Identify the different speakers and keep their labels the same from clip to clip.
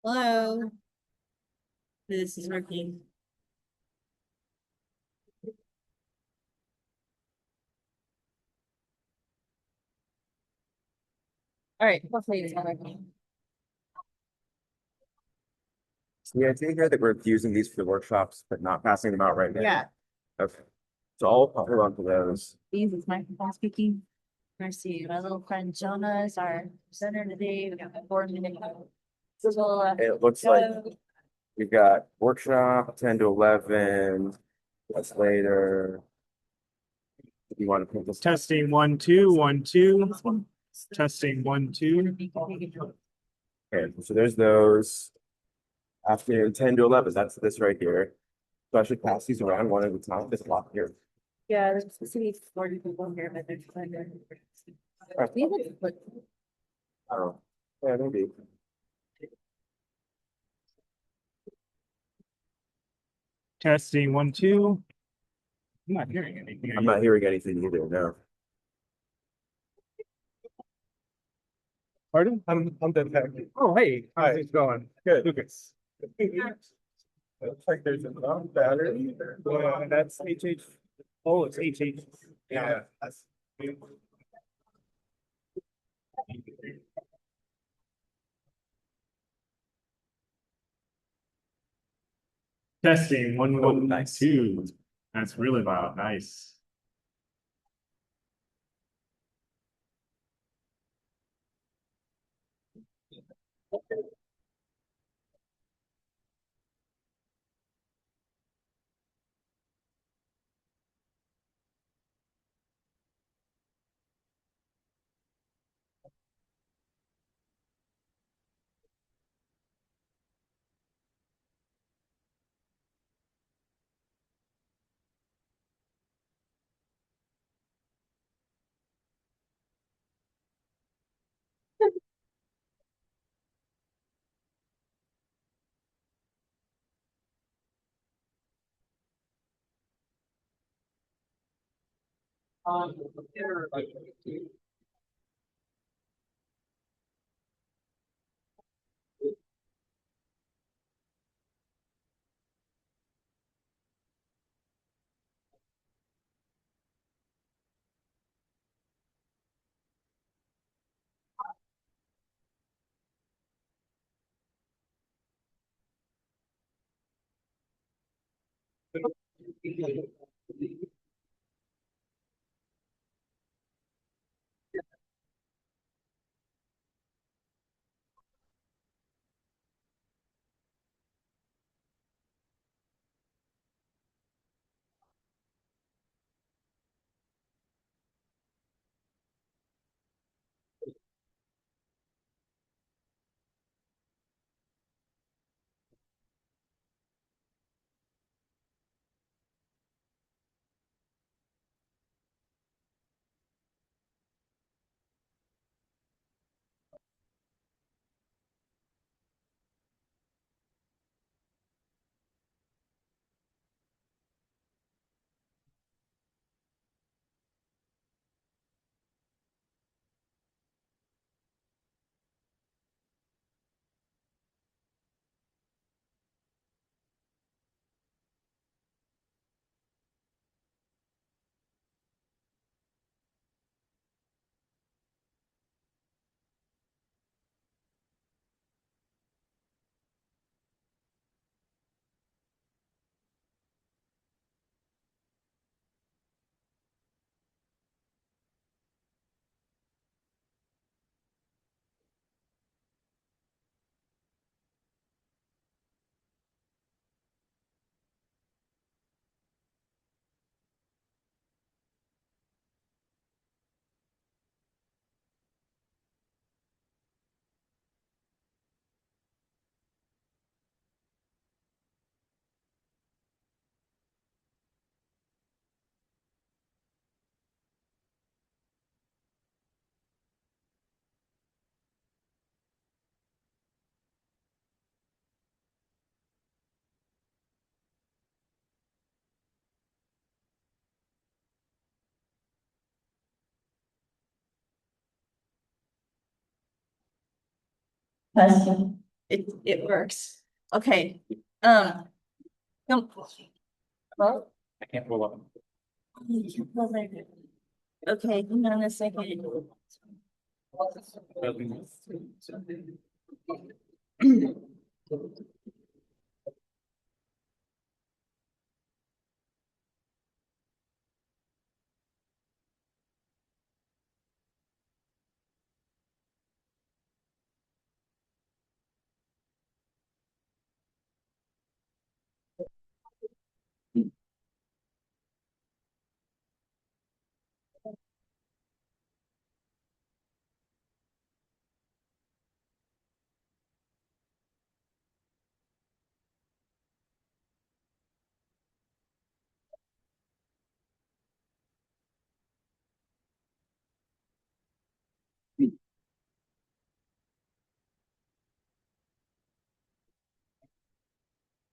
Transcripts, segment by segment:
Speaker 1: Hello, this is working. All right, hopefully it's not working.
Speaker 2: So the idea here that we're using these for the workshops, but not passing them out right now.
Speaker 1: Yeah,
Speaker 2: Okay. So I'll hold on to those.
Speaker 1: these is microphone speaking. I see my little friend Jonah is our presenter today. We got a 4 minute. So,
Speaker 2: It looks like we've got workshop 10 to 11. That's later. Do you want to put this?
Speaker 3: Testing 1 2 1 2. Testing 1 2.
Speaker 2: Okay, so there's those. After 10 to 11, that's this right here. So I should pass these around one at a time. There's a lot here.
Speaker 1: yeah, there's supposed to be 40 people here, but there's we have like
Speaker 2: I don't know. Yeah, maybe.
Speaker 3: Testing 1 2. I'm not hearing anything.
Speaker 2: I'm not hearing anything either. No.
Speaker 3: Pardon?
Speaker 4: I'm detecting.
Speaker 3: Oh, hey, how's it going?
Speaker 4: Good.
Speaker 3: Lucas.
Speaker 4: Looks like there's enough battery.
Speaker 3: That's HH. Oh, it's HH.
Speaker 4: Yeah. That's.
Speaker 3: Testing 1 1
Speaker 2: nice.
Speaker 3: 2. That's really loud. Nice.
Speaker 1: Question. It works. Okay. Um. no- Well.
Speaker 3: I can't pull up.
Speaker 1: Okay, hang on a second.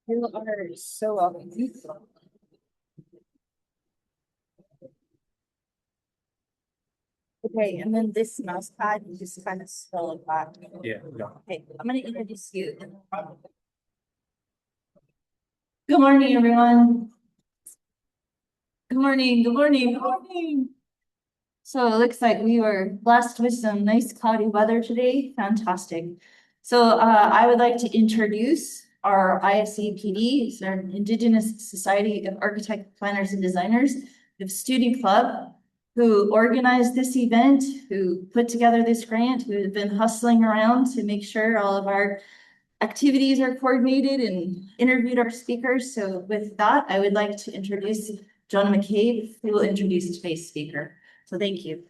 Speaker 1: You are so welcome. Okay, and then this mouse pad, you just kind of spell it back.
Speaker 3: Yeah.
Speaker 1: Okay, I'm gonna introduce you. Good morning, everyone. Good morning, good morning, good morning. So it looks like we were blessed with some nice cloudy weather today. Fantastic. So I would like to introduce our ISCPD, it's our Indigenous Society of Architect Planners and Designers. We have Student Club, who organized this event, who put together this grant, who have been hustling around to make sure all of our activities are coordinated and interviewed our speakers. So with that, I would like to introduce John McCabe, who will introduce today's speaker. So thank you.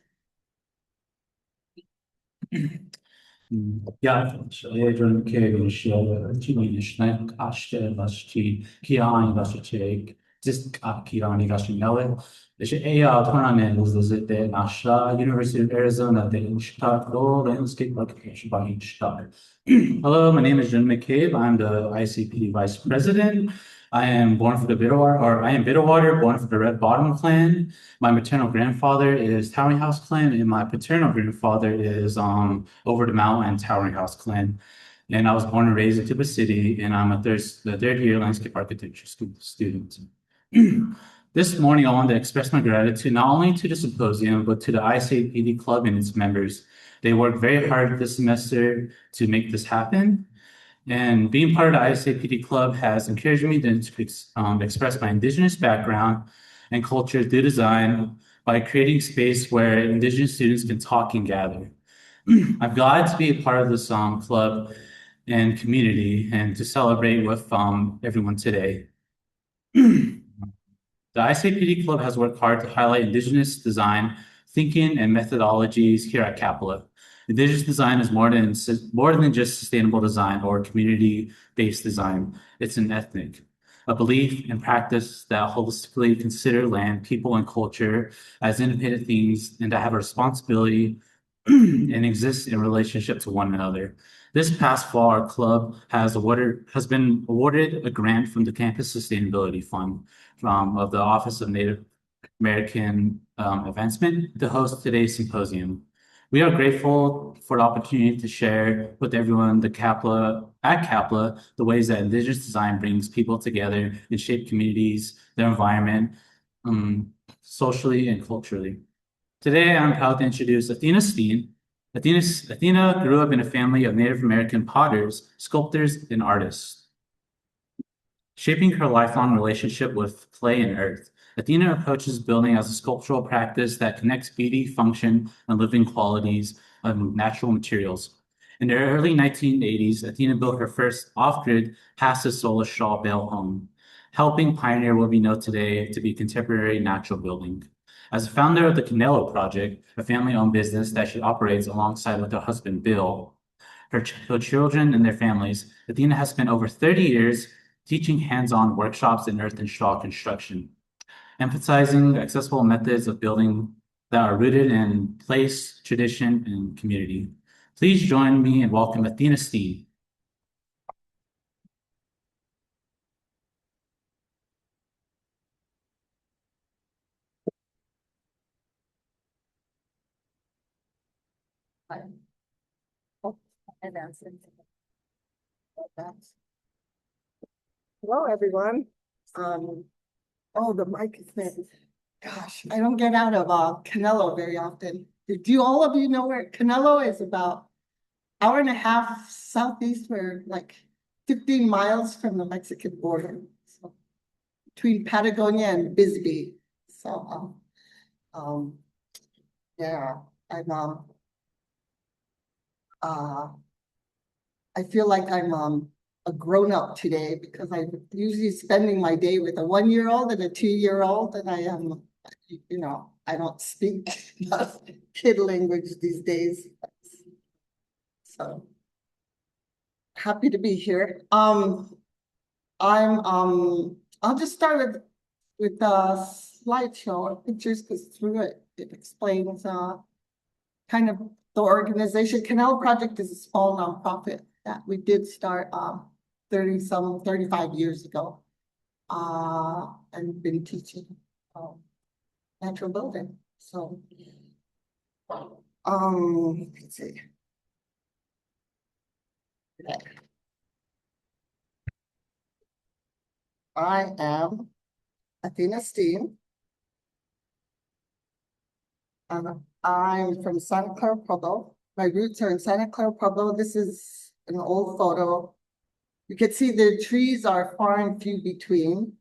Speaker 5: Ja, Adrian Kevin Shell, Jimmy Schneck, Ashton, Vashti, Kiani, Vashti, just Kiani, Vashinelle. The AR tournament was at the Nasha University of Arizona, the Chicago Landscape Architecture by Inchtar. Hello, my name is Jim McCabe. I'm the ICP Vice President. I am born for the Bitterwater, or I am Bitterwater, born for the Red Bottom clan. My maternal grandfather is Towering House clan, and my paternal grandfather is Over the Mountain Towering House clan. And I was born and raised in Tuba City, and I'm the third year landscape architecture student. This morning, I wanted to express my gratitude not only to the symposium, but to the ICPD Club and its members. They worked very hard this semester to make this happen. And being part of the ISAPD Club has encouraged me to express my Indigenous background and culture through design by creating space where Indigenous students can talk and gather. I'm glad to be a part of this club and community and to celebrate with everyone today. The ICPD Club has worked hard to highlight Indigenous design, thinking, and methodologies here at Capella. Indigenous design is more than just sustainable design or community-based design. It's an ethnic, a belief and practice that holistically consider land, people, and culture as independent things and that have a responsibility and exist in relationship to one another. This past fall, our club has been awarded a grant from the Campus Sustainability Fund of the Office of Native American Advancement to host today's symposium. We are grateful for the opportunity to share with everyone at Capella the ways that Indigenous design brings people together and shape communities, their environment, socially and culturally. Today, I'm proud to introduce Athena Steen. Athena grew up in a family of Native American potters, sculptors, and artists. Shaping her lifelong relationship with clay and earth, Athena approaches building as a sculptural practice that connects beauty, function, and living qualities of natural materials. In the early 1980s, Athena built her first off-grid passive solar straw bale home, helping pioneer what we know today to be contemporary natural building. As a founder of the Canelo Project, a family-owned business that she operates alongside with her husband, Bill, her children and their families, Athena has spent over 30 years teaching hands-on workshops in earth and straw construction, emphasizing accessible methods of building that are rooted in place, tradition, and community. Please join me in welcome Athena Steen.
Speaker 1: Announcement.
Speaker 6: Hello, everyone. Oh, the mic is dead. Gosh, I don't get out of Canelo very often. Do all of you know where Canelo is? About hour and a half southeast, where like 15 miles from the Mexican border. So between Patagonia and Bisbee. So yeah, I feel like I'm a grown-up today because I'm usually spending my day with a 1-year-old and a 2-year-old, and I am, you know, I don't speak kid language these days. So happy to be here. I'll just start with a slideshow or pictures, because through it explains kind of the organization. Canelo Project is a small nonprofit that we did start 35 years ago, and been teaching natural building. So let's see. Okay. I am Athena Steen. I'm from Santa Clara Pueblo. My roots are in Santa Clara Pueblo. This is an old photo. You can see the trees are far and few between.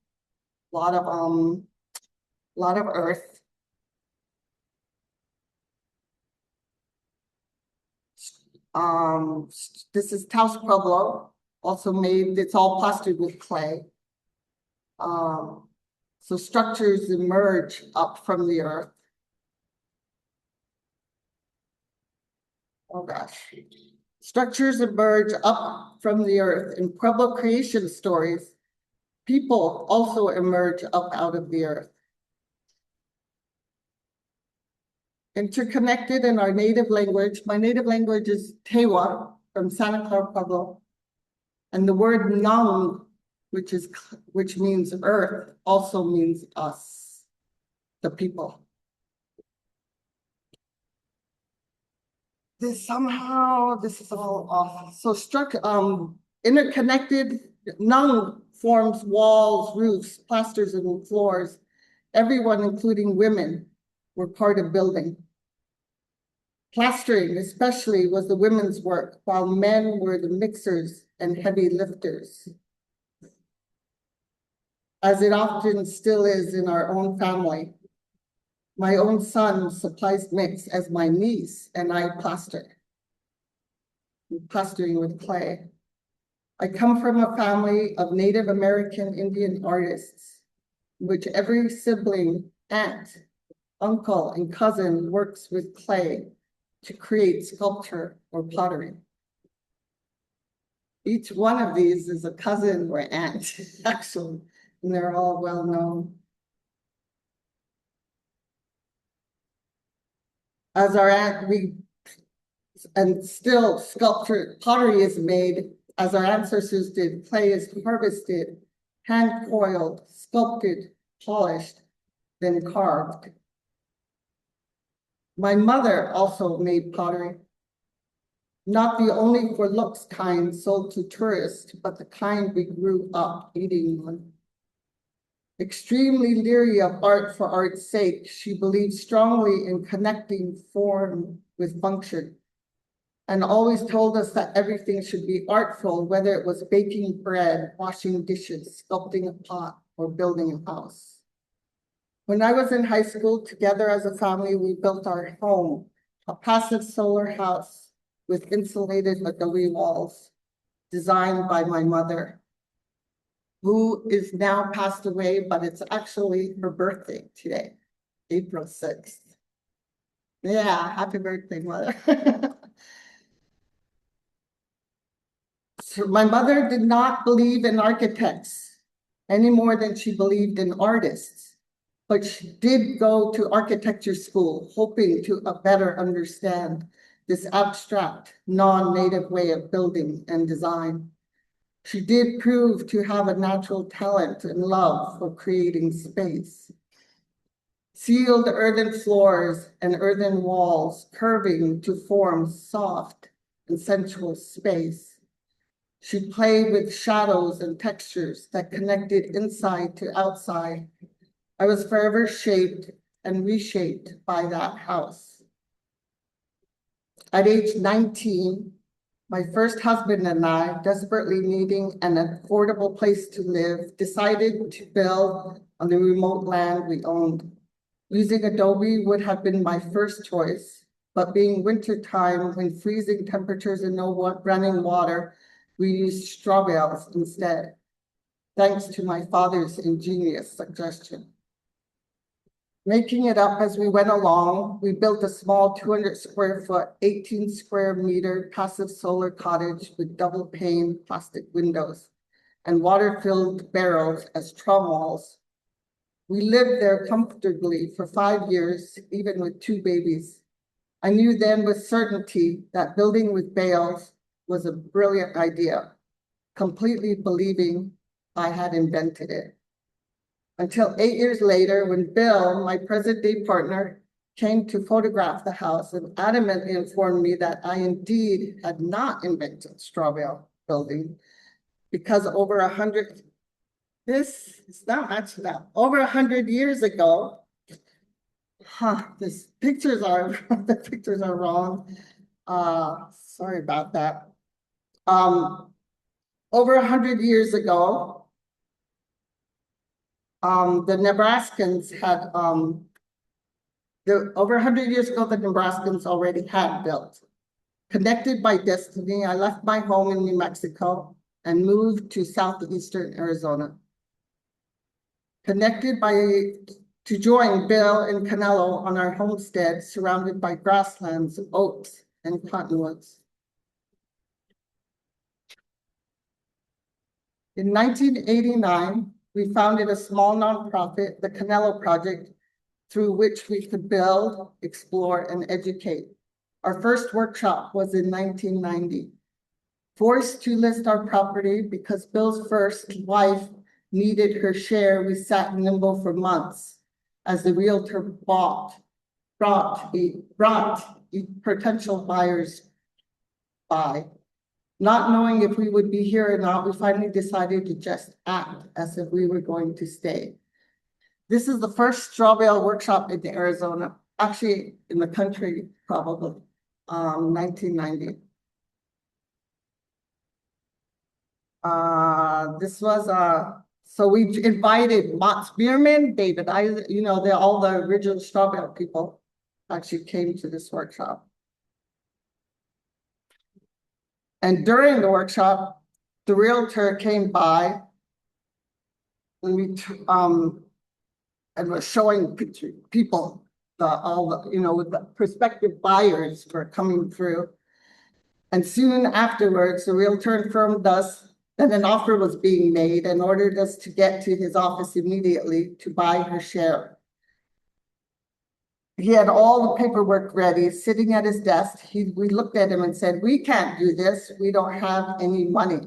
Speaker 6: A lot of earth. This is Taos Pueblo, also made, it's all plastered with clay. So structures emerge up from the earth. Oh gosh. Structures emerge up from the earth. In Pueblo creation stories, people also emerge up out of the earth. Interconnected in our native language. My native language is Tewa from Santa Clara Pueblo. And the word Nung, which means earth, also means us, the people. This is all off. So interconnected, Nung forms walls, roofs, plasters, and floors. Everyone, including women, were part of building. Plastering, especially, was the women's work, while men were the mixers and heavy lifters. As it often still is in our own family. My own son supplies mix as my niece and I plaster. Plastering with clay. I come from a family of Native American Indian artists, in which every sibling, aunt, uncle, and cousin works with clay to create sculpture or pottery. Each one of these is a cousin or aunt, actually, and they're all well known. As our aunt, and still sculpture, pottery is made as our ancestors did. Clay is harvested, hand coiled, sculpted, polished, then carved. My mother also made pottery. Not the only for looks kind sold to tourists, but the kind we grew up eating on. Extremely leery of art for art's sake, she believed strongly in connecting form with function, and always told us that everything should be artful, whether it was baking bread, washing dishes, sculpting a pot, or building a house. When I was in high school, together as a family, we built our home, a passive solar house with insulated adobe walls, designed by my mother, who is now passed away, but it's actually her birthday today, April 6th. Yeah, happy birthday, mother. So my mother did not believe in architects any more than she believed in artists, but she did go to architecture school, hoping to better understand this abstract, non-native way of building and design. She did prove to have a natural talent and love for creating space. Sealed earthen floors and earthen walls curving to form soft and sensual space. She played with shadows and textures that connected inside to outside. I was forever shaped and reshaped by that house. At age 19, my first husband and I, desperately needing an affordable place to live, decided to build on the remote land we owned. Using adobe would have been my first choice, but being wintertime when freezing temperatures and no running water, we used straw bales instead, thanks to my father's ingenious suggestion. Making it up as we went along, we built a small 200 square foot, 18 square meter passive solar cottage with double pane plastic windows and water-filled barrels as traum walls. We lived there comfortably for 5 years, even with 2 babies. I knew then with certainty that building with bales was a brilliant idea, completely believing I had invented it. Until 8 years later, when Bill, my present-day partner, came to photograph the house and adamantly informed me that I indeed had not invented straw bale building, because over 100, this is not much now, over 100 years ago, the pictures are wrong. Sorry about that. Over 100 years ago, the Nebraskans had, over 100 years ago, the Nebraskans already had built. Connected by destiny, I left my home in New Mexico and moved to southeastern Arizona. Connected to join Bill and Canelo on our homestead, surrounded by grasslands, oaks, and cottonwoods. In 1989, we founded a small nonprofit, the Canelo Project, through which we could build, explore, and educate. Our first workshop was in 1990. Forced to list our property because Bill's first wife needed her share, we sat in limbo for months as the realtor brought potential buyers by. Not knowing if we would be here or not, we finally decided to just act as if we were going to stay. This is the first straw bale workshop in Arizona, actually in the country, probably, 1990. This was, so we invited Mats Bierman, David, all the original straw bale people actually came to this workshop. And during the workshop, the realtor came by and was showing people, with the prospective buyers were coming through. And soon afterwards, the realtor informed us that an offer was being made and ordered us to get to his office immediately to buy her share. He had all the paperwork ready, sitting at his desk. We looked at him and said, "We can't do this. We don't have any money."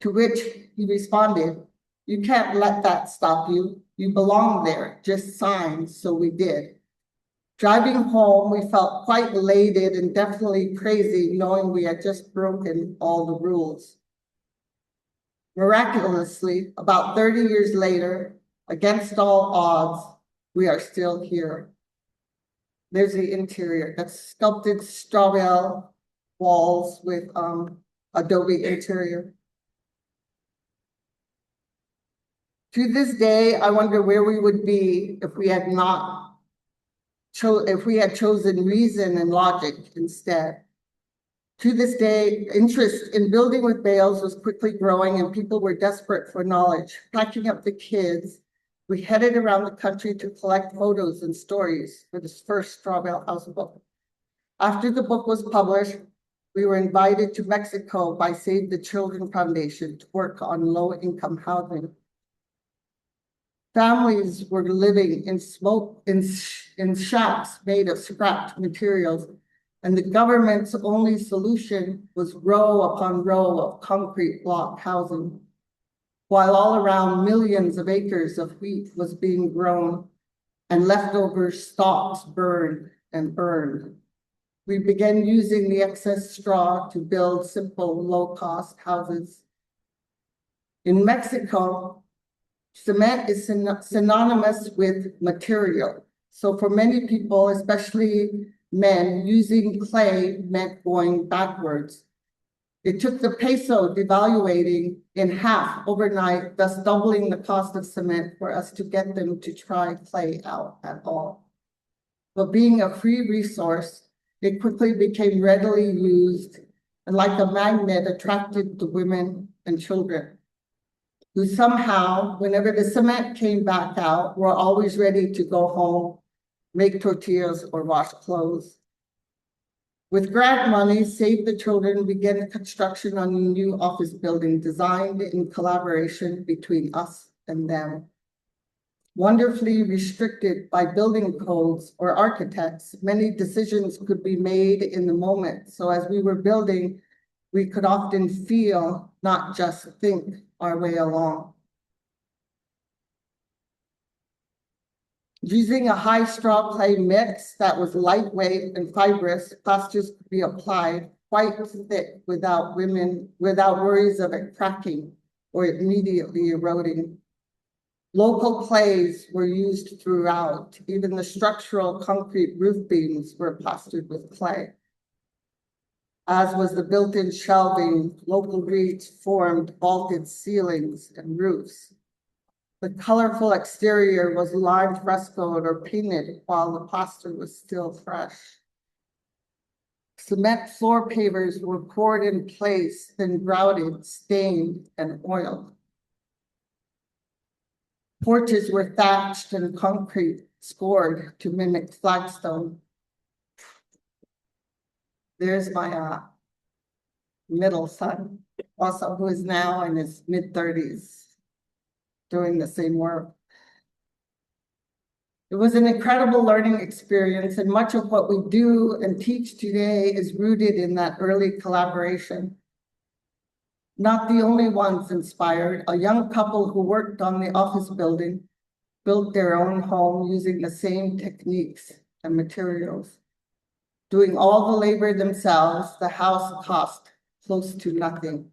Speaker 6: To which he responded, "You can't let that stop you. You belong there. Just sign." So we did. Driving home, we felt quite elated and definitely crazy, knowing we had just broken all the rules. Miraculously, about 30 years later, against all odds, we are still here. There's the interior. That's sculpted straw bale walls with adobe interior. To this day, I wonder where we would be if we had chosen reason and logic instead. To this day, interest in building with bales was quickly growing and people were desperate for knowledge. Packing up the kids, we headed around the country to collect photos and stories for this first straw bale house book. After the book was published, we were invited to Mexico by Save the Children Foundation to work on low-income housing. Families were living in shacks made of scrapped materials, and the government's only solution was row upon row of concrete block housing. While all around millions of acres of wheat was being grown and leftover stalks burned and burned. We began using the excess straw to build simple, low-cost houses. In Mexico, cement is synonymous with material. So for many people, especially men, using clay meant going backwards. It took the peso devaluating in half overnight, thus doubling the cost of cement for us to get them to try clay out at all. But being a free resource, it quickly became readily used and like a magnet attracted the women and children, who somehow, whenever the cement came back out, were always ready to go home, make tortillas or wash clothes. With grant money, Save the Children began construction on a new office building designed in collaboration between us and them. Wonderfully restricted by building codes or architects, many decisions could be made in the moment. So as we were building, we could often feel, not just think, our way along. Using a high straw clay mix that was lightweight and fibrous, plasters could be applied quite thick without worries of it cracking or immediately eroding. Local clays were used throughout. Even the structural concrete roof beams were plastered with clay. As was the built-in shelving, local reeds formed vaulted ceilings and roofs. The colorful exterior was lime frescoed or painted while the plaster was still fresh. Cement floor pavers were poured in place, then grouted, stained, and oiled. Porches were thatched and concrete scored to mimic flagstone. There's my middle son, also who is now in his mid-30s. Doing the same work. It was an incredible learning experience, and much of what we do and teach today is rooted in that early collaboration. Not the only ones inspired. A young couple who worked on the office building built their own home using the same techniques and materials. Doing all the labor themselves, the house cost close to nothing.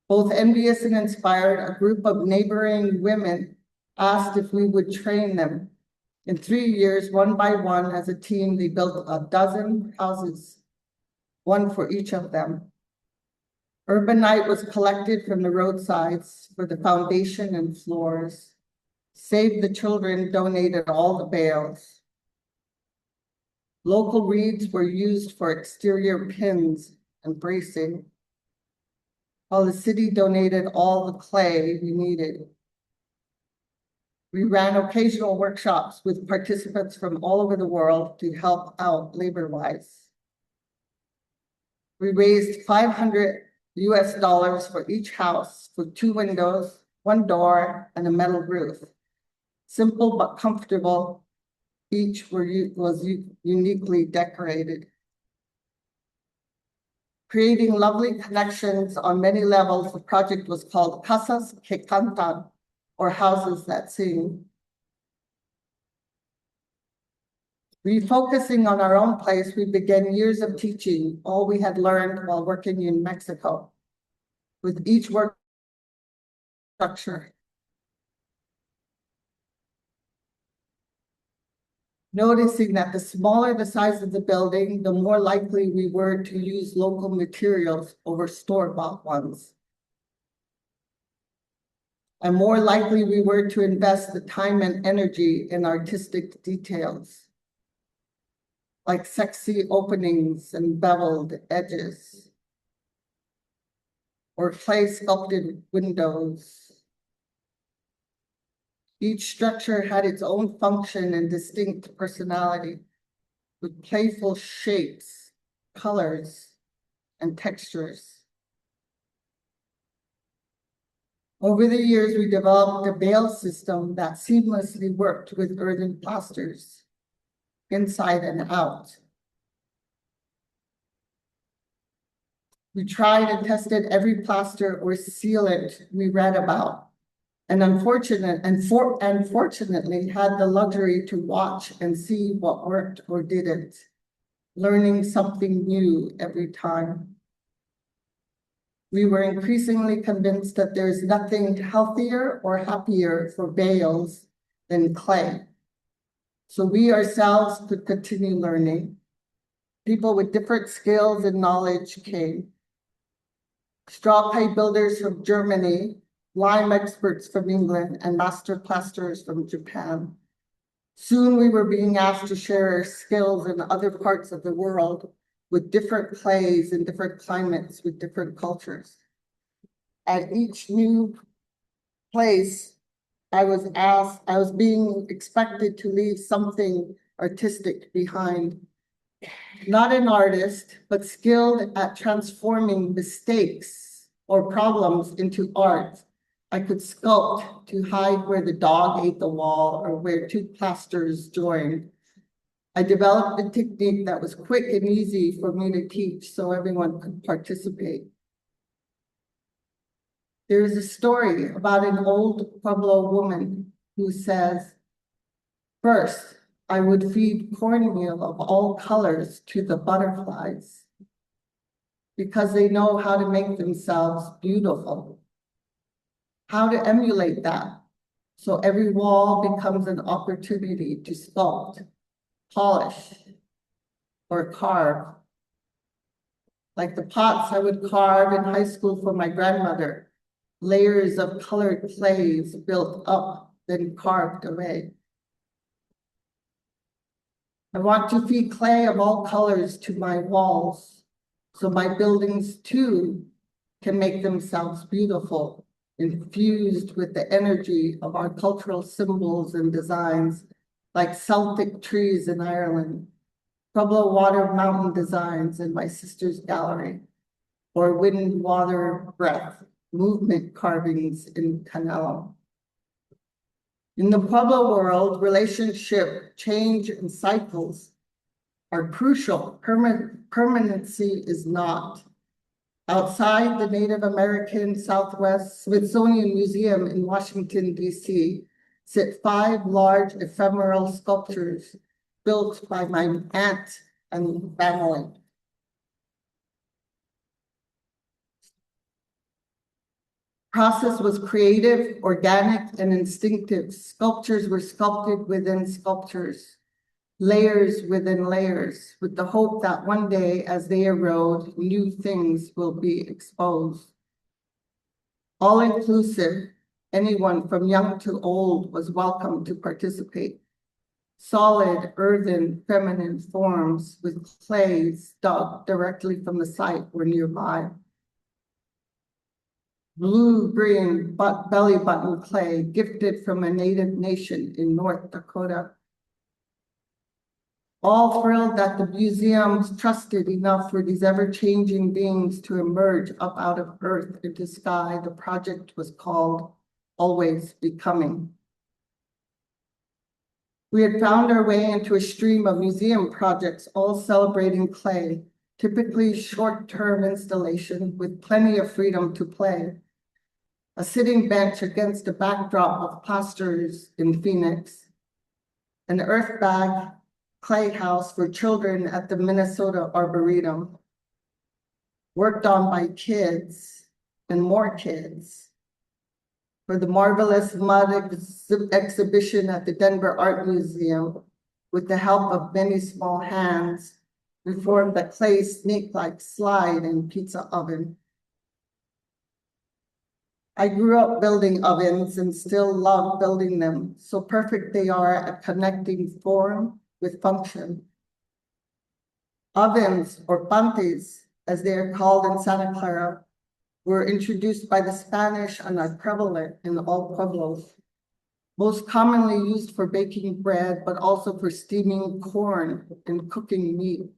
Speaker 6: Both envious and inspired, a group of neighboring women asked if we would train them. In 3 years, one by one, as a team, they built a dozen houses, one for each of them. Urbanite was collected from the roadsides for the foundation and floors. Save the Children donated all the bales. Local reeds were used for exterior pins and bracing, while the city donated all the clay we needed. We ran occasional workshops with participants from all over the world to help out labor-wise. We raised $500 for each house for 2 windows, 1 door, and a metal roof. Simple but comfortable, each was uniquely decorated. Creating lovely connections on many levels, the project was called Casas que Cantan, or Houses That Sing. Refocusing on our own place, we began years of teaching all we had learned while working in Mexico, with each work structure. Noticing that the smaller the size of the building, the more likely we were to use local materials over store-bought ones. And more likely we were to invest the time and energy in artistic details, like sexy openings and beveled edges, or clay sculpted windows. Each structure had its own function and distinct personality, with playful shapes, colors, and textures. Over the years, we developed a bale system that seamlessly worked with earthen plasters, inside and out. We tried and tested every plaster or sealant we read about, and fortunately had the luxury to watch and see what worked or didn't. learning something new every time. We were increasingly convinced that there's nothing healthier or happier for bales than clay. So we ourselves could continue learning. People with different skills and knowledge came. Straw clay builders from Germany, lime experts from England, and master plasterers from Japan. Soon we were being asked to share our skills in other parts of the world with different clays and different climates with different cultures. At each new place, I was being expected to leave something artistic behind. Not an artist, but skilled at transforming mistakes or problems into art. I could sculpt to hide where the dog ate the wall or where two plasters joined. I developed a technique that was quick and easy for me to teach so everyone could participate. There is a story about an old Pueblo woman who says, "First, I would feed cornmeal of all colors to the butterflies because they know how to make themselves beautiful. How to emulate that so every wall becomes an opportunity to sculpt, polish, or carve. Like the pots I would carve in high school for my grandmother, layers of colored clays built up, then carved away. I want to feed clay of all colors to my walls, so my buildings too can make themselves beautiful, infused with the energy of our cultural symbols and designs, like Celtic trees in Ireland, Pueblo water mountain designs in my sister's gallery, or wind, water, breath, movement carvings in Canelo. In the Pueblo world, relationship, change, and cycles are crucial. Permanency is not. Outside the Native American Southwest Smithsonian Museum in Washington, D.C., sit 5 large ephemeral sculptures built by my aunt and family. Process was creative, organic, and instinctive. Sculptures were sculpted within sculptures, layers within layers, with the hope that one day, as they erode, new things will be exposed. All inclusive, anyone from young to old was welcome to participate. Solid, earthen, feminine forms with clays dug directly from the site were nearby. Blue-green belly button clay gifted from a native nation in North Dakota. All thrilled that the museums trusted enough for these ever-changing beings to emerge up out of earth into sky. The project was called Always Becoming. We had found our way into a stream of museum projects, all celebrating clay, typically short-term installation with plenty of freedom to play. A sitting bench against a backdrop of plasters in Phoenix, an earth bag clay house for children at the Minnesota Arboretum, worked on by kids and more kids, for the marvelous mud exhibition at the Denver Art Museum, with the help of many small hands, we formed a clay snake-like slide and pizza oven. I grew up building ovens and still love building them, so perfect they are at connecting form with function. Ovens, or pantes, as they are called in Santa Clara, were introduced by the Spanish and are prevalent in all pueblos. Most commonly used for baking bread, but also for steaming corn and cooking meat.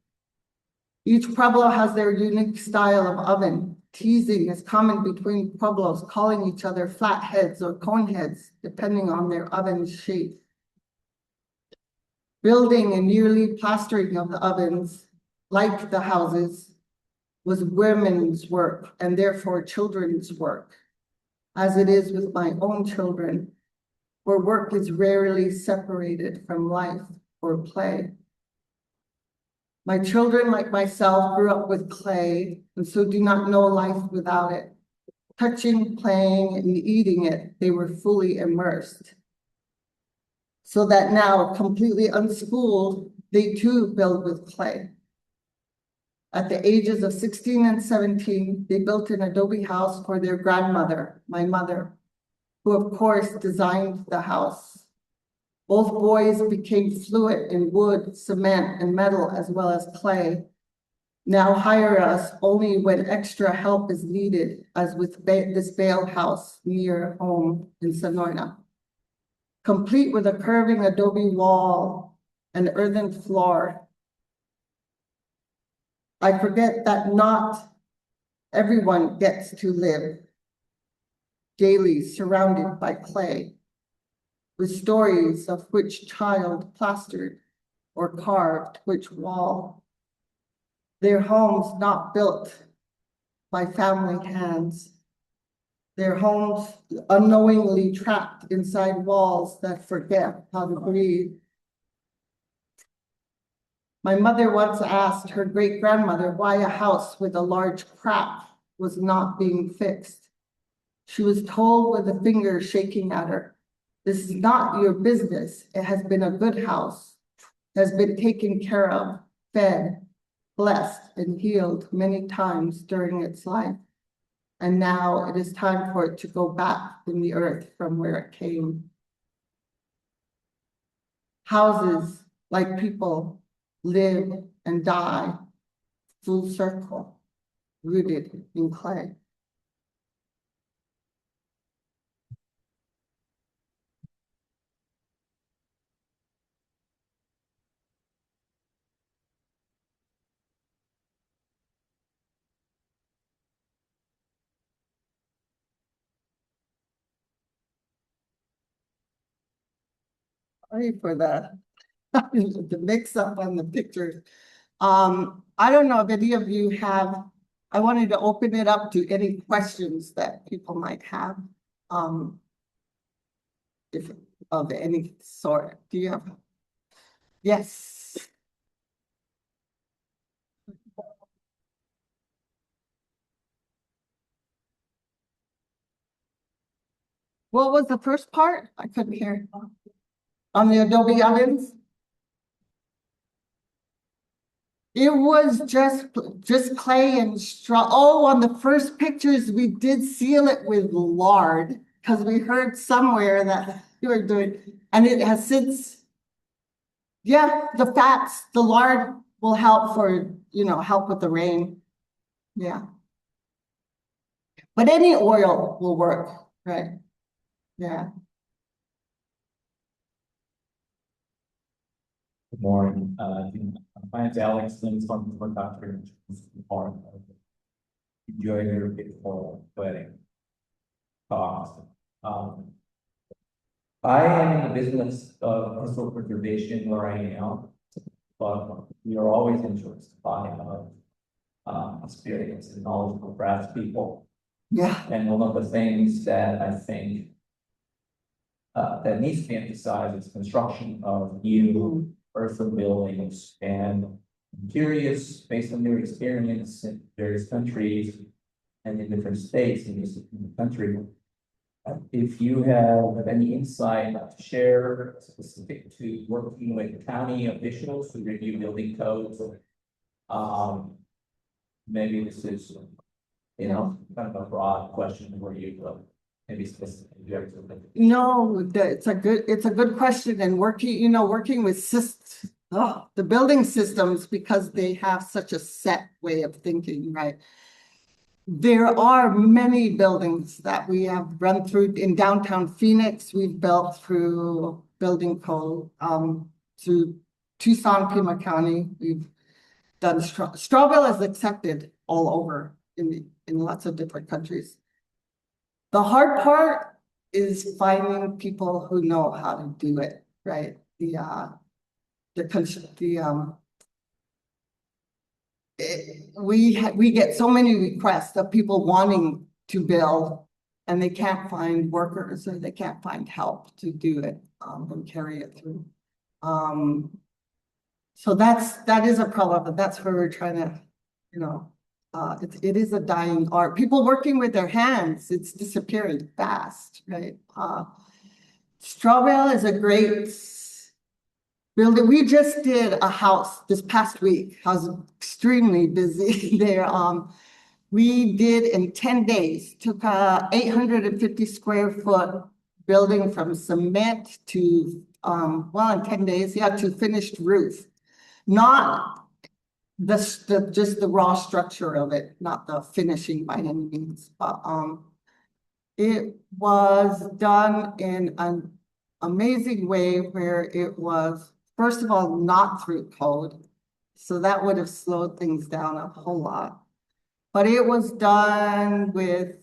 Speaker 6: Each pueblo has their unique style of oven. Teasing is common between pueblos, calling each other flatheads or coneheads, depending on their oven's shape. Building and yearly plastering of the ovens, like the houses, was women's work and therefore children's work, as it is with my own children, where work is rarely separated from life or play. My children, like myself, grew up with clay and so do not know life without it. Touching, playing, and eating it, they were fully immersed. So that now, completely unschooled, they too build with clay. At the ages of 16 and 17, they built an adobe house for their grandmother, my mother, who of course designed the house. Both boys became fluent in wood, cement, and metal, as well as clay. Now hire us only when extra help is needed, as with this bale house near home in Sonoina. Complete with a curving adobe wall and earthen floor. I forget that not everyone gets to live daily surrounded by clay, with stories of which child plastered or carved which wall. Their homes not built by family hands. Their homes unknowingly trapped inside walls that forget how to breathe. My mother once asked her great-grandmother why a house with a large crack was not being fixed. She was told with a finger shaking at her, "This is not your business. It has been a good house, has been taken care of, fed, blessed, and healed many times during its life. And now it is time for it to go back in the earth from where it came." Houses, like people, live and die, full circle, rooted in clay. Sorry for the mix up on the pictures. I don't know if any of you have, I wanted to open it up to any questions that people might have. If of any sort. Do you have? Yes. What was the first part? I couldn't hear. On the adobe ovens? It was just clay and straw. Oh, on the first pictures, we did seal it with lard because we heard somewhere that you were doing, and it has since, yeah, the fats, the lard will help for, help with the rain. Yeah. But any oil will work, right? Yeah.
Speaker 7: Good morning. My name's Alex. Things from Dr. Enjoy your beautiful wedding. Awesome. I am in the business of historical preservation where I am, but we are always interested by experience and knowledgeable craftspeople.
Speaker 6: Yeah.
Speaker 7: And one of the things that I think that needs to be emphasized is construction of new earthen buildings. And I'm curious, based on your experience in various countries and in different states in the country, if you have any insight to share specific to working with county officials to review building codes. Maybe this is, kind of a broad question for you, but maybe specific.
Speaker 6: No, it's a good question, and working with the building systems, because they have such a set way of thinking, right? There are many buildings that we have run through in downtown Phoenix. We've built through building code, through Tucson, Pima County. We've done Strawville is accepted all over in lots of different countries. The hard part is finding people who know how to do it, right? We get so many requests of people wanting to build, and they can't find workers or they can't find help to do it and carry it through. So that is a problem, but that's where we're trying to, you know, it is a dying art. People working with their hands, it's disappearing fast, right? Strawbell is a great building. We just did a house this past week. I was extremely busy there. We did in 10 days, took a 850 square foot building from cement to, well, in 10 days, yeah, to finished roof. Not just the raw structure of it, not the finishing by any means, but, it was done in an amazing way where it was, first of all, not through code. So that would have slowed things down a whole lot. But it was done with,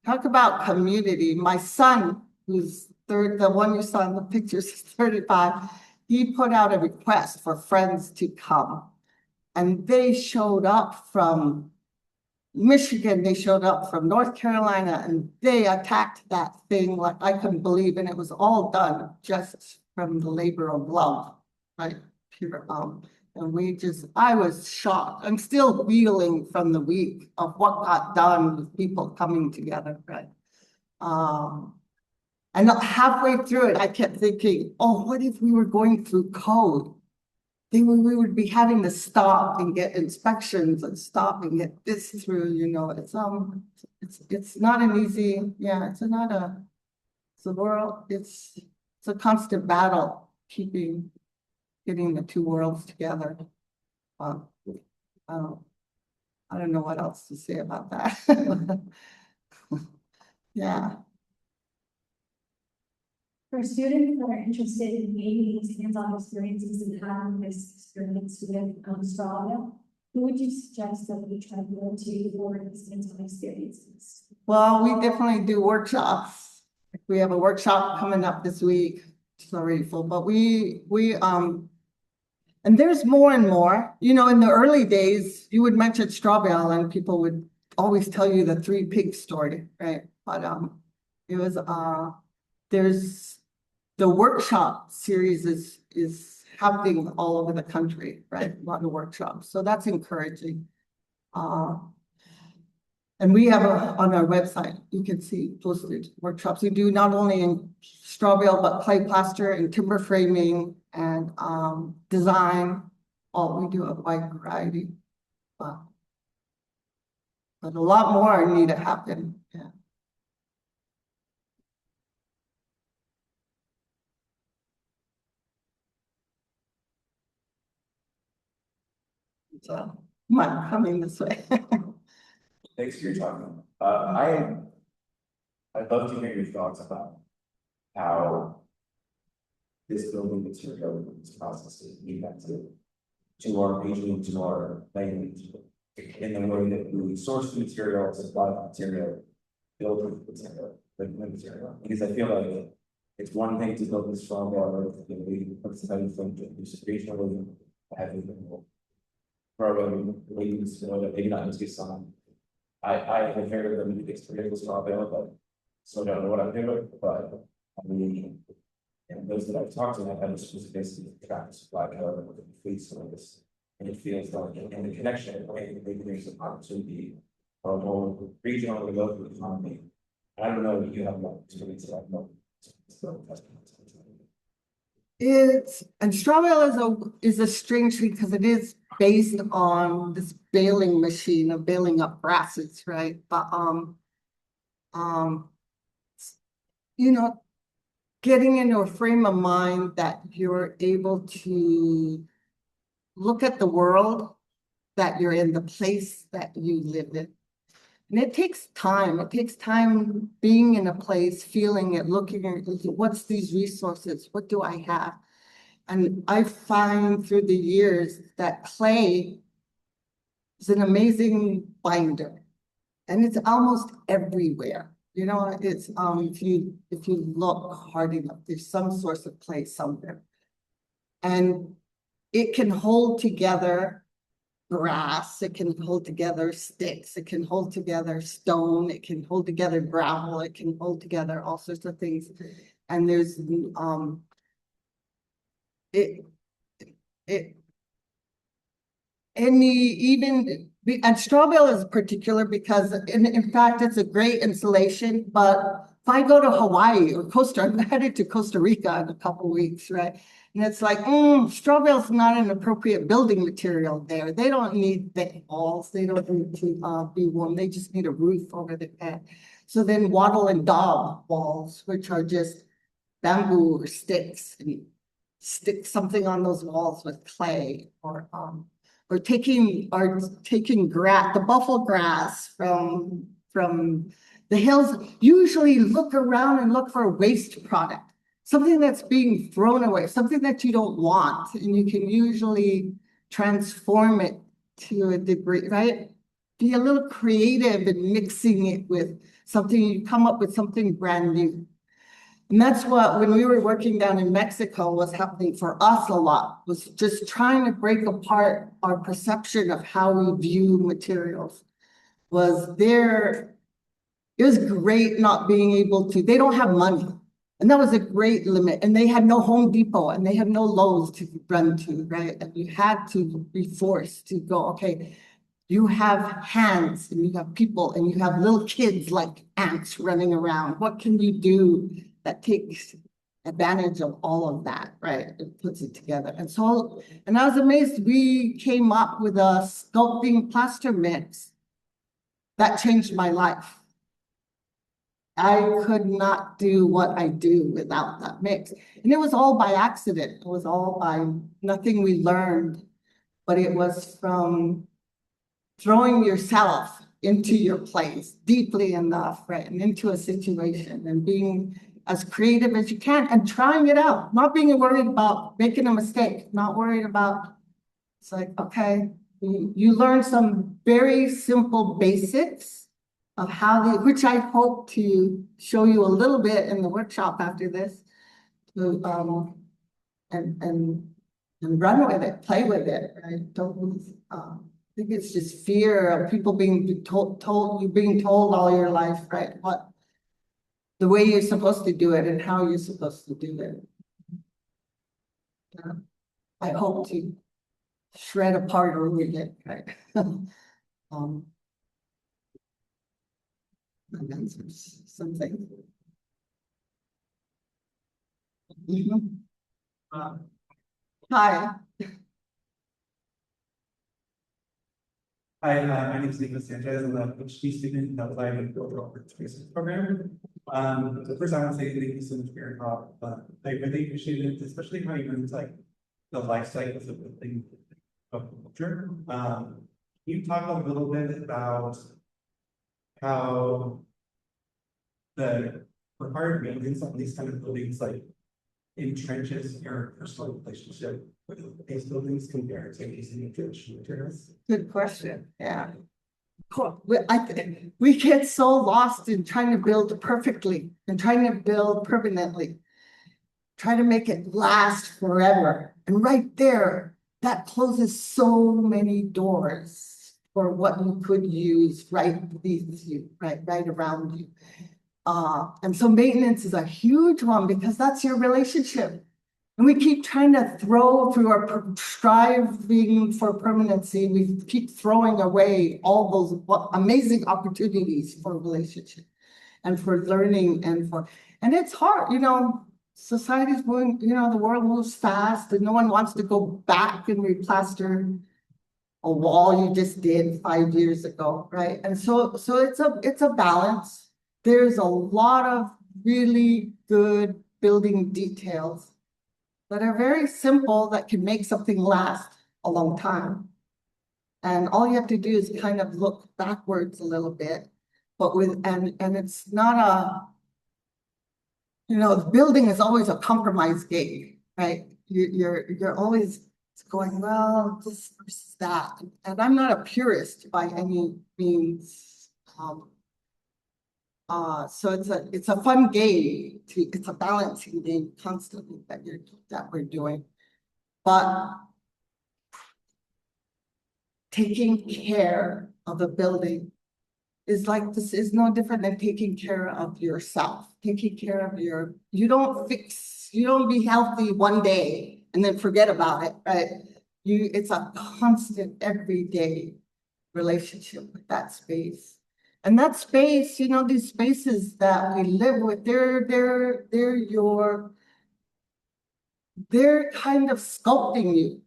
Speaker 6: talk about community. My son, who's the one you saw in the pictures, is 35. He put out a request for friends to come. And they showed up from Michigan, they showed up from North Carolina, and they attacked that thing like I couldn't believe. And it was all done just from the labor of love, right? Pure, and I was shocked. I'm still reeling from the week of what got done with people coming together, right? And halfway through it, I kept thinking, oh, what if we were going through code? Then we would be having to stop and get inspections and stop and get this through, you know, it's not an easy, yeah, it's a world, it's a constant battle, getting the two worlds together. I don't know what else to say about that. Yeah.
Speaker 8: For students that are interested in gaining these hands-on experiences and having this experience with Australia, who would you suggest that we try to go to for these hands-on experiences?
Speaker 6: Well, we definitely do workshops. We have a workshop coming up this week. It's already full, but and there's more and more. You know, in the early days, you would mention Strawbell and people would always tell you the three pigs story, right? But it was there's the workshop series is happening all over the country, right? A lot of workshops, so that's encouraging. And we have on our website, you can see posted workshops. We do not only in Strawbell, but clay plaster and timber framing and design. We do a wide variety, but a lot more need to happen. Yeah. So, I'm coming this way.
Speaker 7: Thanks for your time. I'd love to hear your thoughts about how this building material, this process is impacted to our region, to our language, in the way that we source the material, supply the material, build the material, live the material. Because I feel like it's one thing to build this strong water, we study from just regionally, having leads, you know, that maybe not just get some. I have heard of them experience with Strawbell, but so don't know what I'm doing, but I mean, and those that I've talked to, I was just basically trying to supply however with the fleet service. And it feels like, and the connection, maybe there's an opportunity for a more regional and local economy. I don't know if you have more experience that I know.
Speaker 6: And Strawbell is a strange thing because it is based on this baling machine of baling up grasses, right? But you know, getting into a frame of mind that you're able to look at the world that you're in, the place that you live in. And it takes time. It takes time being in a place, feeling it, looking at what's these resources? What do I have? And I find through the years that clay is an amazing binder. And it's almost everywhere. You know, it's if you look hard enough, there's some source of clay somewhere. And it can hold together grass, it can hold together sticks, it can hold together stone, it can hold together gravel, it can hold together all sorts of things. And there's and straw bale is particular because in fact, it's a great insulation, but if I go to Hawaii or I'm headed to Costa Rica in a couple weeks, right? And it's like, straw bale is not an appropriate building material there. They don't need thick walls. They don't need to be warm. They just need a roof over their head. So then wattle and daub walls, which are just bamboo or sticks, and stick something on those walls with clay, or taking grass, the buffalo grass from the hills. Usually look around and look for a waste product, something that's being thrown away, something that you don't want, and you can usually transform it to a degree, right? Be a little creative in mixing it with something, you come up with something brand new. And that's what, when we were working down in Mexico, was happening for us a lot, was just trying to break apart our perception of how we view materials. It was great not being able to, they don't have money. And that was a great limit. And they had no Home Depot and they had no Lowe's to run to, right? And you had to be forced to go, okay, you have hands and you have people and you have little kids like ants running around. What can you do that takes advantage of all of that, right? It puts it together. And I was amazed, we came up with a sculpting plaster mix that changed my life. I could not do what I do without that mix. And it was all by accident. It was all by nothing we learned, but it was from throwing yourself into your place deeply enough, right? And into a situation and being as creative as you can and trying it out, not being worried about making a mistake, not worried about, it's like, okay, you learn some very simple basics of which I hope to show you a little bit in the workshop after this, to, and run with it, play with it, right? Don't, I think it's just fear of people being told all your life, right? The way you're supposed to do it and how you're supposed to do it. I hope to shred apart a little bit, right? And then something. Hi.
Speaker 9: Hi, my name is Nicholas Sanchez. I'm a PhD student in the Applied and Cultural Spaces program. So first, I want to say thank you so much for your talk. I really appreciate it, especially how you went like the life cycles of the thing of culture. Can you talk a little bit about how the required maintenance on these kind of buildings like entrenches your personal relationship with these buildings compared to using traditional materials?
Speaker 6: Good question. Yeah. Cool. We get so lost in trying to build perfectly and trying to build permanently, try to make it last forever. And right there, that closes so many doors for what you could use right around you. And so maintenance is a huge one because that's your relationship. And we keep trying to throw through our striving for permanency. We keep throwing away all those amazing opportunities for relationship and for learning and it's hard, society's moving, the world moves fast and no one wants to go back and replaster a wall you just did 5 years ago, right? And so it's a balance. There's a lot of really good building details that are very simple that can make something last a long time. And all you have to do is kind of look backwards a little bit, but and it's not the building is always a compromise game, right? You're always going, well, this versus that. And I'm not a purist by any means. So it's a fun game it's a balancing game constantly that we're doing. But taking care of a building is no different than taking care of yourself, taking care of you don't be healthy one day and then forget about it, right? It's a constant everyday relationship with that space. And that space, these spaces that we live with, they're kind of sculpting you.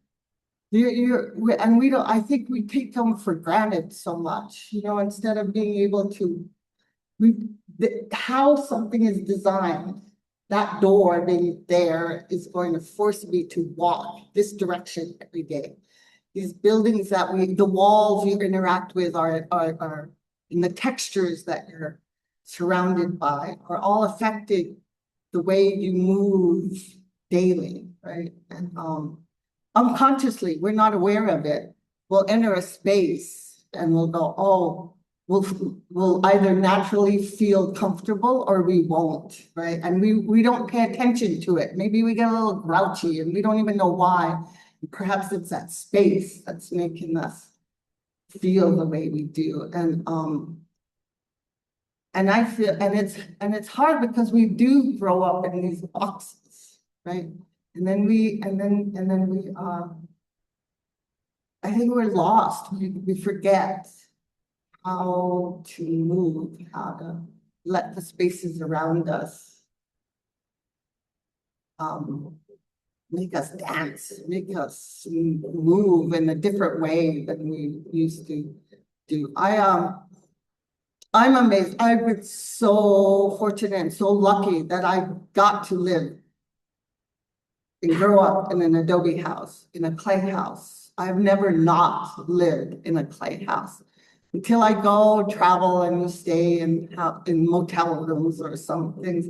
Speaker 6: And I think we take them for granted so much, instead of being able to, how something is designed, that door being there is going to force me to walk this direction every day. These buildings the walls you interact with are and the textures that you're surrounded by are all affecting the way you move daily, right? And unconsciously, we're not aware of it. We'll enter a space and we'll go, oh, we'll either naturally feel comfortable or we won't, right? And we don't pay attention to it. Maybe we get a little grouchy and we don't even know why. Perhaps it's that space that's making us feel the way we do. And I feel, and it's hard because we do grow up in these boxes, right? And then we I think we're lost. We forget how to move, how to let the spaces around us make us dance, make us move in a different way than we used to do. I'm amazed. I've been so fortunate and so lucky that I got to live and grow up in an adobe house, in a clay house. I've never not lived in a clay house until I go travel and stay in motel rooms or some things.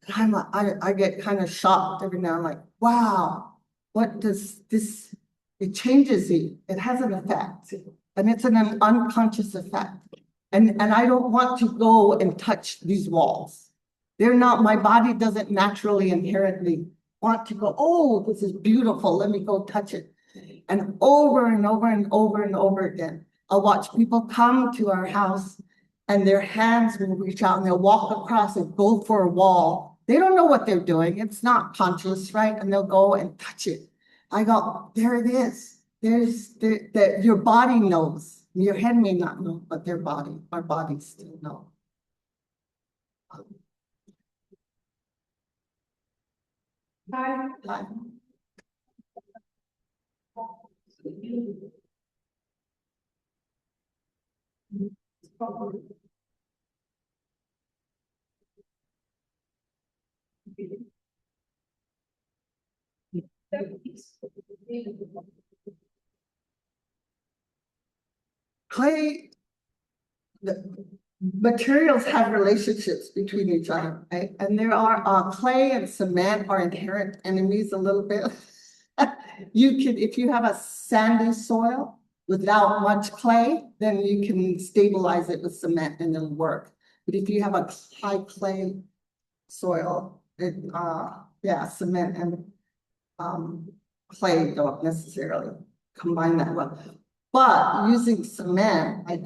Speaker 6: I get kind of shocked every now. I'm like, wow, what does this? It changes you. It has an effect, and it's an unconscious effect. And I don't want to go and touch these walls. They're not. My body doesn't naturally inherently want to go, oh, this is beautiful. Let me go touch it. And over and over and over and over again, I'll watch people come to our house and their hands will reach out and they'll walk across and go for a wall. They don't know what they're doing. It's not conscious, right? And they'll go and touch it. I go, there it is. Your body knows. Your head may not know, but our bodies still know. Hi. Clay, the materials have relationships between each other, right? And there are clay and cement are inherent enemies a little bit. If you have a sandy soil without much clay, then you can stabilize it with cement and it'll work. But if you have a high clay soil, cement and clay don't necessarily combine that well. But using cement, like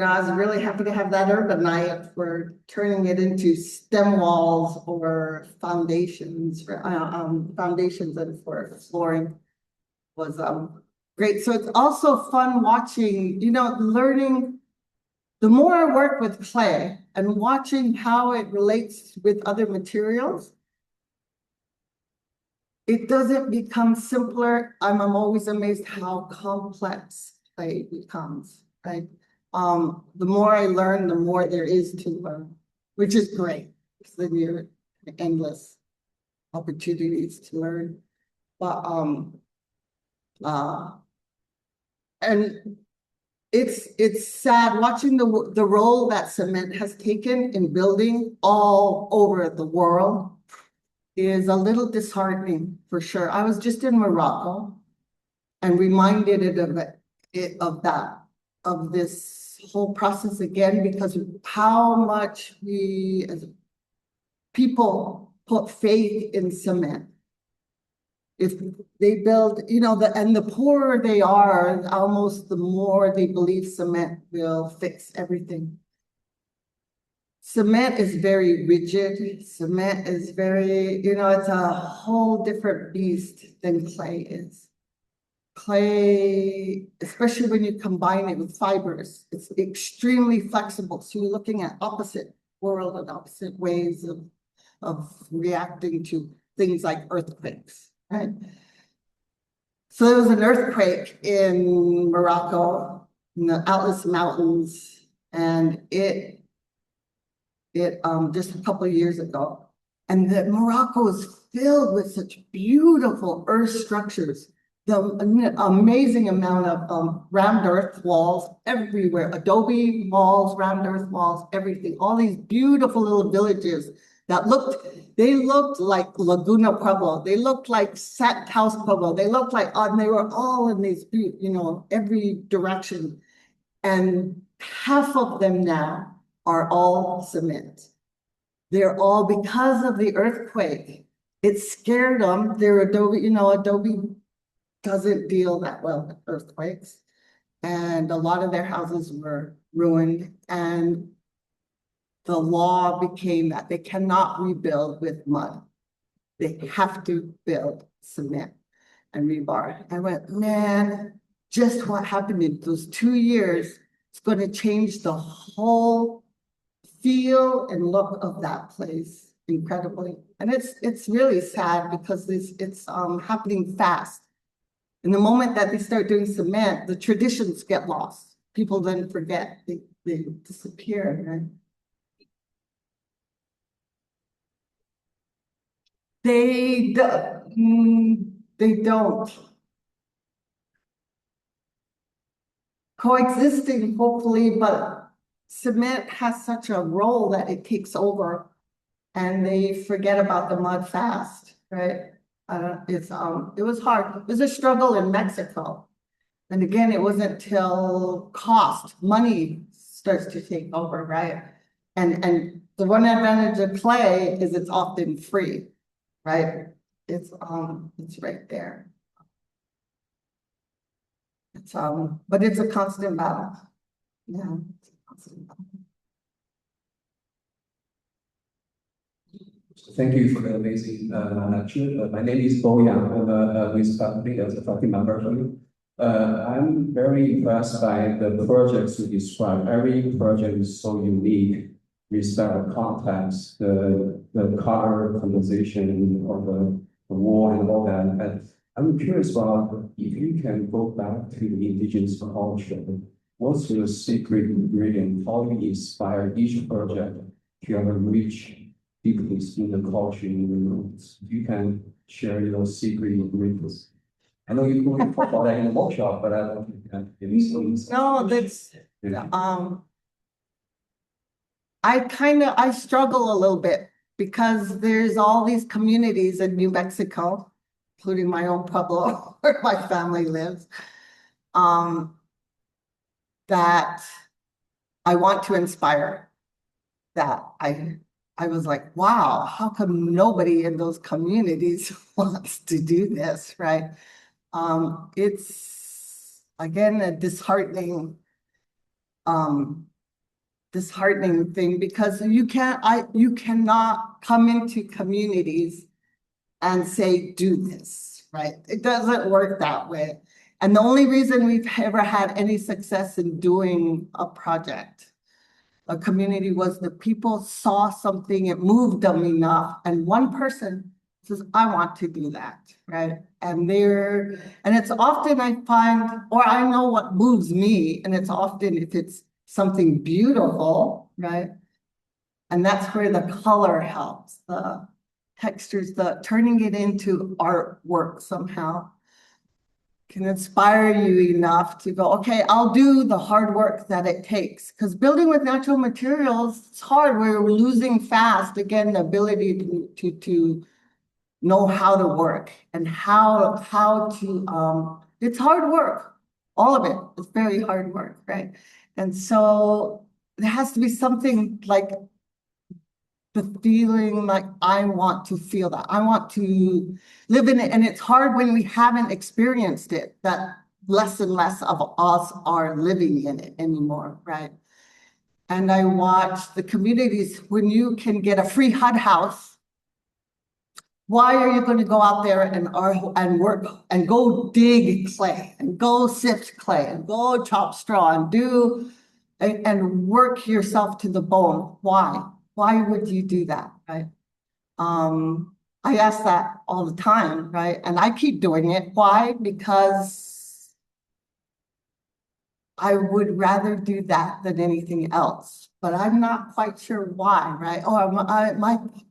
Speaker 6: I was really happy to have that urbanite for turning it into stem walls or foundations, foundations and for flooring was great. So it's also fun watching, learning. The more I work with clay and watching how it relates with other materials, it doesn't become simpler. I'm always amazed how complex clay becomes, right? The more I learn, the more there is to learn, which is great. Because then you're endless opportunities to learn. But and it's sad watching the role that cement has taken in building all over the world is a little disheartening for sure. I was just in Morocco and reminded of this whole process again, because of how much we as people put faith in cement. If they build, and the poorer they are, almost the more they believe cement will fix everything. Cement is very rigid. Cement is very, it's a whole different beast than clay is. Clay, especially when you combine it with fibers, it's extremely flexible. So you're looking at opposite world and opposite ways of reacting to things like earthquakes, right? So there was an earthquake in Morocco, in the Atlas Mountains, and it just a couple of years ago. And that Morocco is filled with such beautiful earth structures. The amazing amount of rammed earth walls everywhere, adobe walls, rammed earth walls, everything. All these beautiful little villages that they looked like Laguna Pueblo. They looked like Sat House Pueblo. They looked like, and they were all in these, every direction. And half of them now are all cement. They're all, because of the earthquake, it scared them. They're adobe, adobe doesn't deal that well with earthquakes. And a lot of their houses were ruined. And the law became that they cannot rebuild with mud. They have to build cement and rebar. I went, man, just what happened in those 2 years, it's going to change the whole feel and look of that place incredibly. And it's really sad because it's happening fast. And the moment that they start doing cement, the traditions get lost. People then forget, they disappear, right? They don't. Coexisting, hopefully, but cement has such a role that it takes over and they forget about the mud fast, right? It was hard. It was a struggle in Mexico. And again, it wasn't till money starts to take over, right? And the one advantage of clay is it's often free, right? It's right there. But it's a constant battle. Yeah, it's a constant battle.
Speaker 7: Thank you for the amazing lecture. My name is Bo Yang. I'm with faculty as a faculty member. I'm very impressed by the projects you described. Every project is so unique. Respect the context, the color composition of the wall and all that. And I'm curious about if you can go back to the indigenous culture. What's your secret ingredient? How do you inspire each project to have a rich deepness in the culture in the roots? You can share your secret ingredients. I know you can talk about that in the workshop, but I don't think you can give me some.
Speaker 6: No, that's I struggle a little bit because there's all these communities in New Mexico, including my own Pueblo where my family lives, that I want to inspire. That I was like, wow, how come nobody in those communities wants to do this, right? It's again a disheartening thing because you cannot come into communities and say, do this, right? It doesn't work that way. And the only reason we've ever had any success in doing a project, a community, was the people saw something, it moved them enough, and one person says, I want to do that, right? And it's often I find, or I know what moves me, and it's often if it's something beautiful, right? And that's where the color helps, the textures, the turning it into artwork somehow can inspire you enough to go, okay, I'll do the hard work that it takes. Because building with natural materials, it's hard. We're losing fast, again, the ability to know how to work and how to, it's hard work. All of it, it's very hard work, right? And so there has to be something like the feeling like I want to feel that. I want to live in it. And it's hard when we haven't experienced it, that less and less of us are living in it anymore, right? And I watch the communities when you can get a free HUD house. Why are you going to go out there and work and go dig clay and go sift clay and go chop straw and do and work yourself to the bone? Why? Why would you do that, right? I ask that all the time, right? And I keep doing it. Why? Because I would rather do that than anything else, but I'm not quite sure why, right? Oh,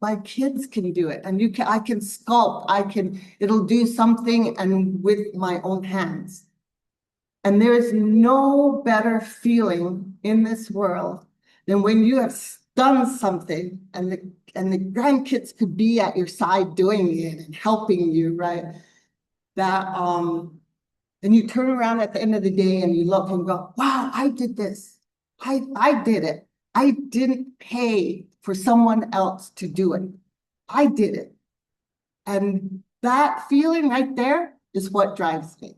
Speaker 6: my kids can do it, and I can sculpt, it'll do something and with my own hands. And there is no better feeling in this world than when you have done something and the grandkids could be at your side doing it and helping you, right? That and you turn around at the end of the day and you look and go, wow, I did this. I did it. I didn't pay for someone else to do it. I did it. And that feeling right there is what drives me.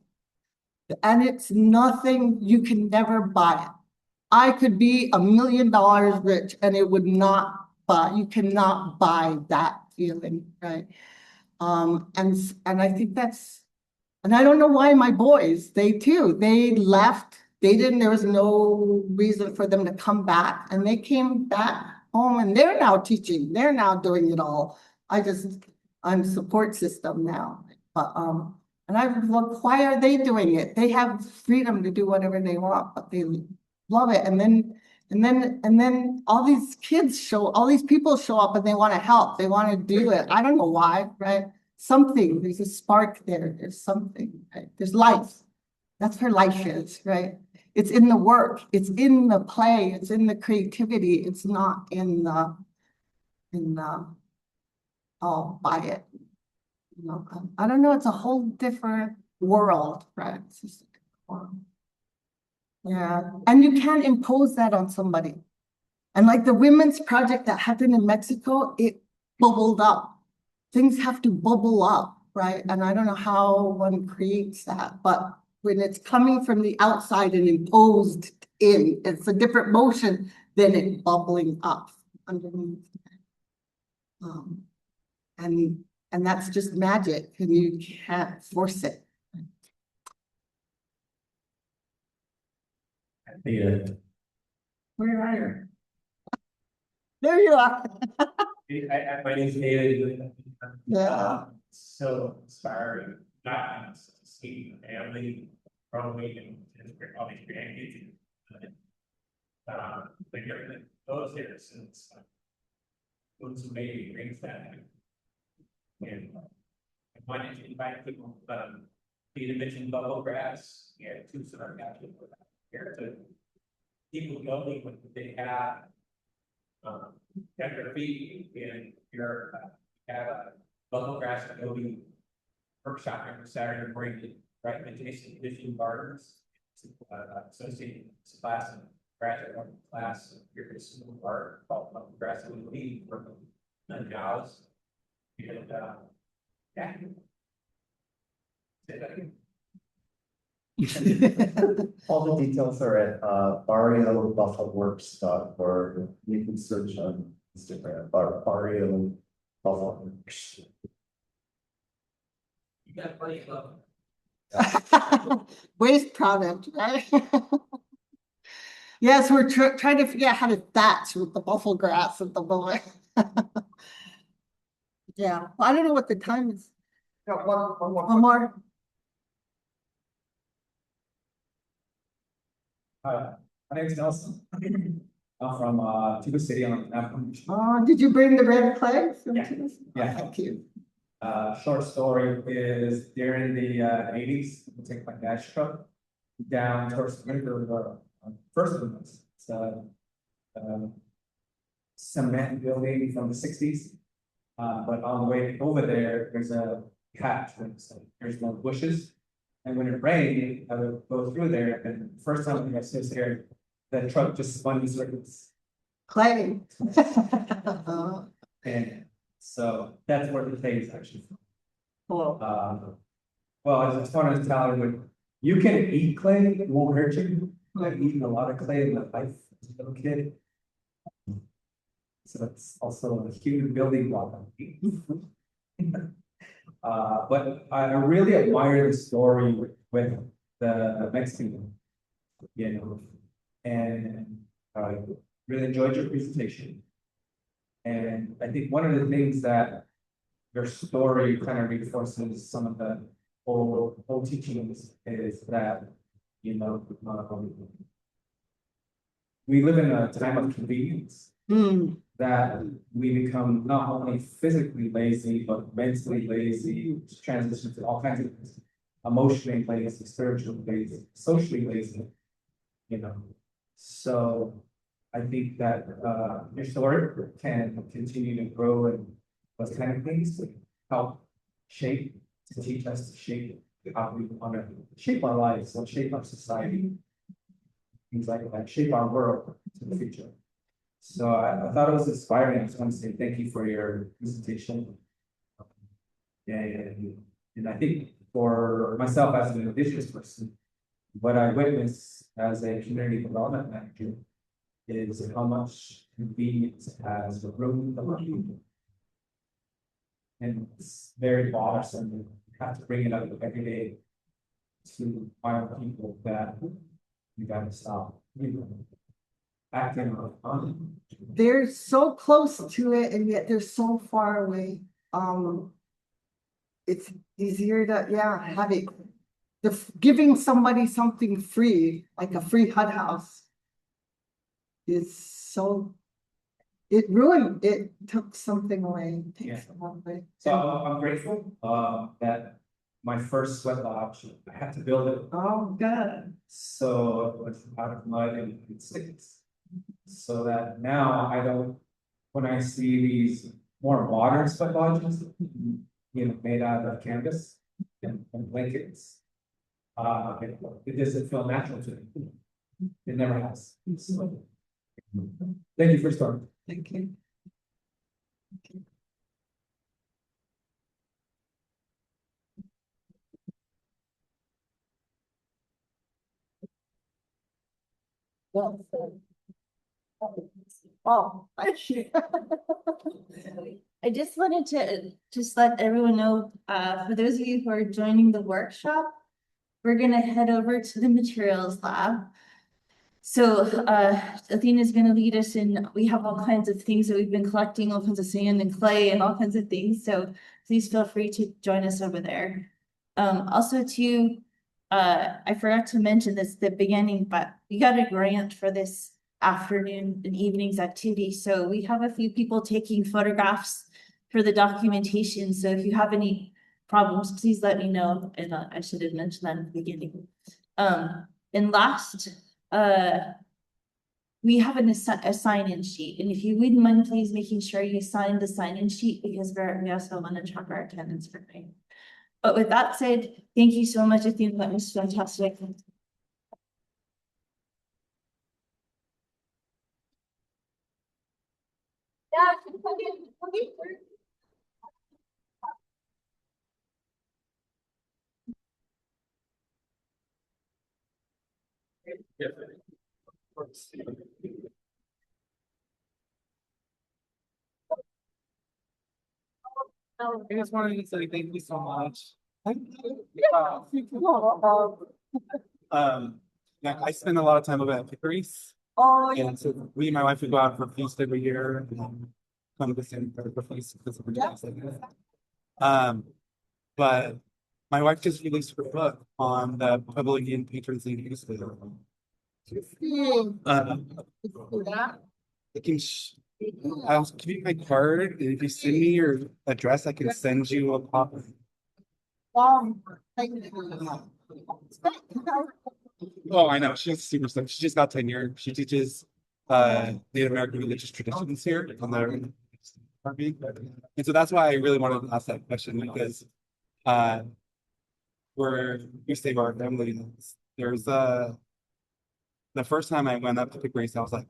Speaker 6: And it's nothing, you can never buy it. I could be $1 million rich and it would not buy, you cannot buy that feeling, right? And I think that's, and I don't know why my boys, they left. There was no reason for them to come back. And they came back home and they're now teaching. They're now doing it all. I'm support system now. But, and I've looked, why are they doing it? They have freedom to do whatever they want, but they love it. And then all these people show up and they want to help. They want to do it. I don't know why, right? There's a spark there. There's something, right? There's life. That's where life is, right? It's in the work. It's in the play. It's in the creativity. It's not in the, oh, buy it. You know, I don't know. It's a whole different world, right? It's just, yeah. And you can't impose that on somebody. And like the women's project that happened in Mexico, it bubbled up. Things have to bubble up, right? And I don't know how one creates that, but when it's coming from the outside and imposed in, it's a different motion than it bubbling up underneath. And that's just magic, and you can't force it.
Speaker 7: Yeah.
Speaker 6: Where are you? There you are.
Speaker 9: My name's David.
Speaker 6: Yeah.
Speaker 9: So inspiring, not to see the family growing and all these grandkids. Like everything goes here since what's maybe brings that. And I wanted to invite people, Peter mentioned bubble grass, two sort of here to people going when they have got their feet in your have a bubble grass and go be workshop every Saturday morning, right? And Jason Vision Gardens, associated class and graduate class here at school art called bubble grass and lead from the jobs. And yeah. Say that again.
Speaker 10: All the details are at barriobuffaloworks.org. You can search on Instagram, Barrio Buffalo Works.
Speaker 9: You got plenty of
Speaker 6: Waste product, right? Yes, we're trying to figure out how to thatch with the buffalo grass and the boy. Yeah, well, I don't know what the time is.
Speaker 4: Got one more.
Speaker 6: One more.
Speaker 11: My name is Nelson. I'm from Tuba City on
Speaker 6: Did you bring the red clay?
Speaker 11: Yeah.
Speaker 6: Thank you.
Speaker 11: Short story is during the 80s, we take my dad's truck down towards the river. First of all, it's a cement building from the 60s. But on the way over there, there's a patch, there's no bushes. And when it rained, I would go through there, and the first time I was there, the truck just spun in circles.
Speaker 6: Clay.
Speaker 11: And so that's where the clay is actually from.
Speaker 6: Cool.
Speaker 11: Well, as I started to tell you, you can eat clay, it won't hurt you. I've eaten a lot of clay in my life as a little kid. So it's also a human building block. But I really admire the story with the Mexican, you know, and I really enjoyed your presentation. And I think one of the things that your story kind of reinforces some of the old teachings is that, you know, we live in a time of convenience. That we become not only physically lazy, but mentally lazy, which transitions to all kinds of things. Emotionally lazy, spiritually lazy, socially lazy, you know. So I think that your story can continue to grow and those kind of things to help shape, to teach us to shape how we want to shape our lives and shape our society. Things like that, shape our world to the future. So I thought it was inspiring. I just want to say thank you for your presentation. And I think for myself as an Indigenous person, what I witnessed as a community development manager is how much convenience has ruined the people. And it's very bothersome. You have to bring it up every day to our people that you got to stop. Acting on.
Speaker 6: They're so close to it and yet they're so far away. It's easier to, have it. Giving somebody something free, like a free HUD house, is so, it took something away. It takes someone away.
Speaker 11: So I'm grateful that my first sweat lodge, I had to build it.
Speaker 6: Oh, good.
Speaker 11: So it was out of mud and sticks. So that now I don't, when I see these more modern sweat lodges, you know, made out of canvas and blankets, it doesn't feel natural to me. It never has. So, thank you for starting.
Speaker 6: Thank you. Oh, I see.
Speaker 1: I just wanted to just let everyone know, for those of you who are joining the workshop, we're gonna head over to the materials lab. So Athena is gonna lead us in, we have all kinds of things that we've been collecting, all kinds of sand and clay and all kinds of things. So please feel free to join us over there. Also too, I forgot to mention this at the beginning, but we got a grant for this afternoon and evenings activity. So we have a few people taking photographs for the documentation. So if you have any problems, please let me know. And I should have mentioned that in the beginning. And last, we have a sign-in sheet. And if you wouldn't mind, please making sure you sign the sign-in sheet because we also want to track our attendance for me. But with that said, thank you so much, Athena. That was fantastic.
Speaker 9: I just wanted to say thank you so much. Yeah, I spend a lot of time over at Hickory's.
Speaker 6: Oh,
Speaker 9: And so we and my wife would go out for a feast every year and come to the same for the feast because of but my wife just released her book on the Puebloan patrons and use I'll give you my card, and if you send me your address, I can send you a copy. Oh, I know. She's super stuff. She just got tenure. She teaches Native American religious traditions here on the and so that's why I really wanted to ask that question because we save our family. There's the first time I went up to pick race, I was like,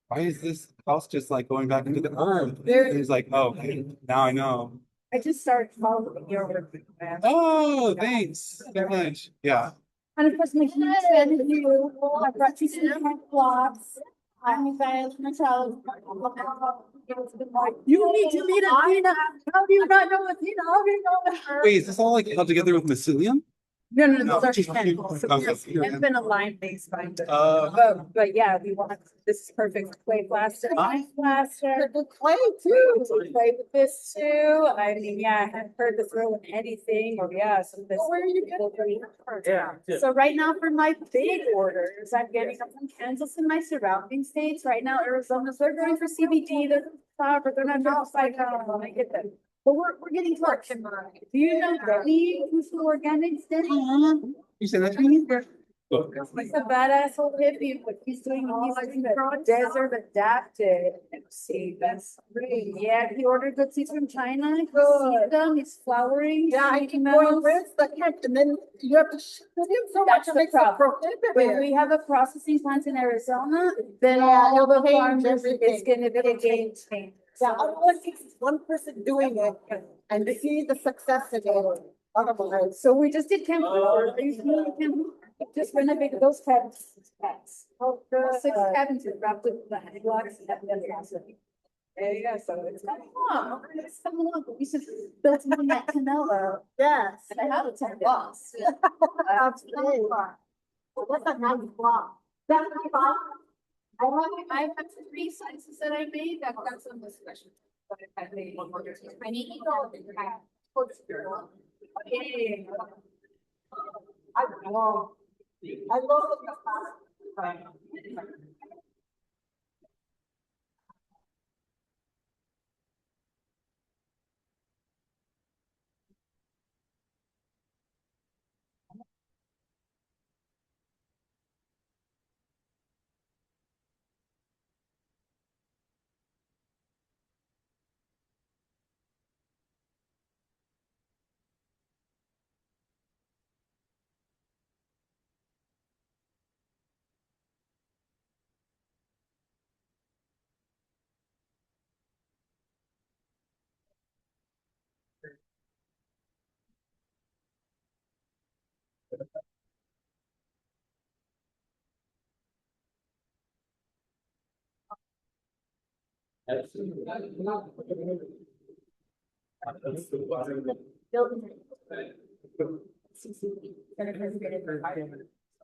Speaker 9: why is this house just like going back into the earth? It's like, oh, okay, now I know.
Speaker 12: I just started following your work.
Speaker 9: Oh, thanks very much. Yeah.
Speaker 12: And of course, my huge fan of you. I brought you some blocks. I'm Michael Martel. You need to meet Athena. How do you not know Athena? How do you know her?
Speaker 9: Wait, is this all like held together with mycelium?
Speaker 12: No, those are pen. So
Speaker 9: Okay.
Speaker 12: we've been a line based binder.
Speaker 9: Uh,
Speaker 12: But yeah, we want, this is perfect clay plaster, ice plaster.
Speaker 6: The clay too.
Speaker 12: We play with this too. I mean, yeah, I have heard to throw in anything or yeah, so this.
Speaker 6: Where are you getting?
Speaker 12: Yeah. So right now for my big orders, I'm getting them from Kansas and my surrounding states. Right now, Arizona's, they're going for CBD, they're flower, but they're not doing psycho when I get them. But we're getting close. Do you know Denny, who's the organics, Denny?
Speaker 9: you said that to me?
Speaker 12: He's a badass old hippie, but he's doing, he's desert adapted. Let's see, that's great. Yeah, he ordered good seeds from China. He seeded them, he's flowering.
Speaker 6: Yeah, I
Speaker 12: shooting
Speaker 6: keep
Speaker 12: them.
Speaker 6: going rinse the hemp and then you have to ship it in so much
Speaker 12: That's
Speaker 6: it
Speaker 12: the
Speaker 6: makes it
Speaker 12: problem. When
Speaker 6: prohibitive.
Speaker 12: we have a processing plant in Arizona, then
Speaker 6: Yeah,
Speaker 12: all
Speaker 6: it'll
Speaker 12: the
Speaker 6: change
Speaker 12: farmers, it's
Speaker 6: everything.
Speaker 12: gonna be a game changer.
Speaker 6: Yeah, all it takes is one person doing it and to see the success in it. Otherwise,
Speaker 12: So we just did Camp just renovated those cabins.
Speaker 6: oh,
Speaker 12: Six
Speaker 6: good.
Speaker 12: cabins and wrapped it with the blocks and everything. There you go, so it's coming along, it's coming along, but we should build something at Canelo,
Speaker 6: Yes.
Speaker 12: and I have a 10 blocks.
Speaker 6: Absolutely. That's a nice block. That's my block.
Speaker 12: I have 3 sizes that I made, I've got some special. But I made one more. I need to go. Okay.
Speaker 6: I love it.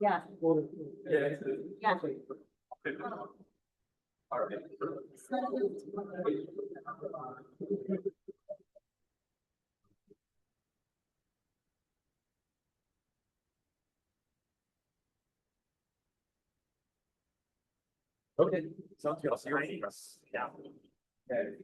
Speaker 12: Yeah. Yeah.
Speaker 2: Okay, sounds good. I'll see you around. Yeah.
Speaker 9: Okay.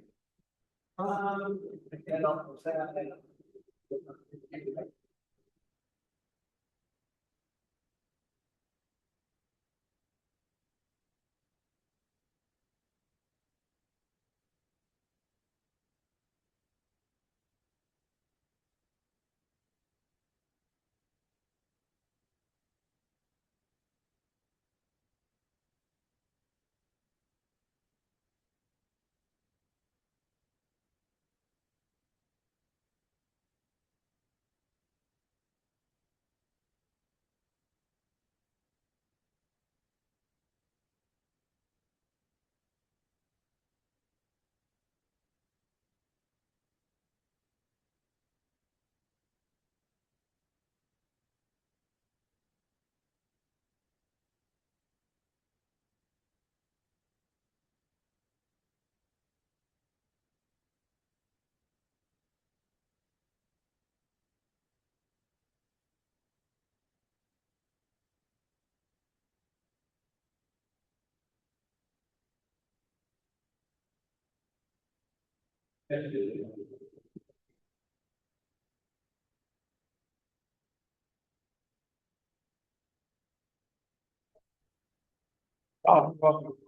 Speaker 2: Oh, well.